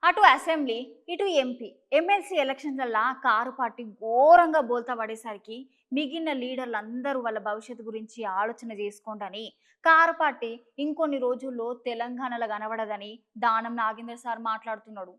అటు అసెంబ్లీ ఇటు MP MLC ఎలక్షన్లల్లా car party ఘోరంగా బోల్తా పడేసరికి మిగిలిన లీడర్లు అందరూ వాళ్ళ భవిష్యత్తు గురించి ఆలోచన చేసుకోండి కారు పార్టీ ఇంకొన్ని రోజుల్లో తెలంగాణలో కనబడదని దానం నాగేందర్ సార్ మాట్లాడుతున్నాడు.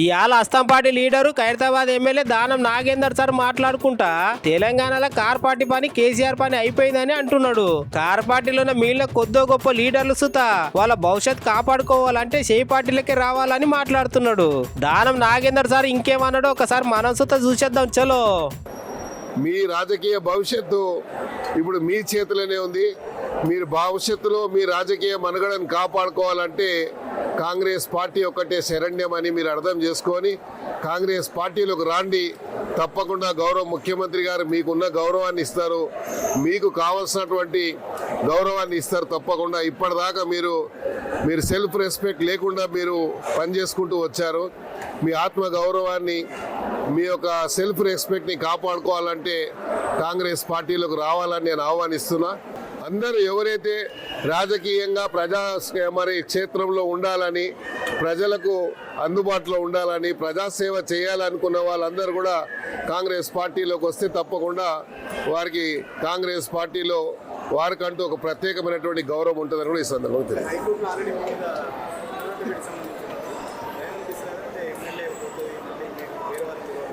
ఇవాళ అస్తంపాటి leader Khairatabad MLA Danam Nagender sir మాట్లాడుకుంటా తెలంగాణలో కార్ పార్టీ పని కేసీఆర్ పని అయిపోయిందని అంటున్నాడు. కార్ పార్టీలోనే మీళ్ళ కొద్దో గొప్ప లీడర్లు సుతా వాళ్ళ భవిష్యత్ కాపాడుకోవాలంటే చేయి పార్టీలకే రావాలని మాట్లాడుతున్నాడు. దానం నాగేందర్ సార్ ఇంకేమన్నాడో ఒకసారి మనం సుతా చూసేద్దాం. చలో, మీ రాజకీయ భవిష్యత్తు ఇప్పుడు మీ చేతిలోనే ఉంది. మీరు భవిష్యత్తులో మీ రాజకీయ మనుగడను కాపాడుకోవాలంటే కాంగ్రెస్ పార్టీ ఒక్కటే శరణ్యమని మీరు అర్థం చేసుకొని కాంగ్రెస్ పార్టీలోకి రాండి. తప్పకుండా గౌరవ ముఖ్యమంత్రి గారు మీకున్న గౌరవాన్ని ఇస్తారు, మీకు కావాల్సినటువంటి గౌరవాన్ని ఇస్తారు. తప్పకుండా ఇప్పటిదాకా మీరు సెల్ఫ్ రెస్పెక్ట్ లేకుండా మీరు పనిచేసుకుంటూ వచ్చారు. మీ ఆత్మ గౌరవాన్ని, మీ యొక్క సెల్ఫ్ రెస్పెక్ట్ని కాపాడుకోవాలంటే కాంగ్రెస్ పార్టీలోకి రావాలని నేను ఆహ్వానిస్తున్నా. అందరూ ఎవరైతే రాజకీయంగా క్షేత్రంలో ఉండాలని, ప్రజలకు అందుబాటులో ఉండాలని, ప్రజాసేవ చేయాలనుకున్న వాళ్ళందరూ కూడా కాంగ్రెస్ పార్టీలోకి వస్తే తప్పకుండా వారికి కాంగ్రెస్ పార్టీలో వారికంటూ ఒక ప్రత్యేకమైనటువంటి గౌరవం ఉంటుందని కూడా ఈ సందర్భంగా తెలియదు.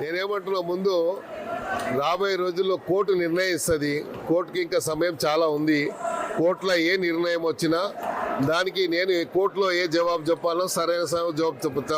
నేనేమంటున్నా, ముందు రాబోయే రోజుల్లో కోర్టు నిర్ణయిస్తుంది. కోర్టుకి ఇంకా సమయం చాలా ఉంది. కోర్టులో ఏ నిర్ణయం వచ్చినా దానికి నేను కోర్టులో ఏ జవాబు చెప్పాలో సరైన జవాబు చెప్తా.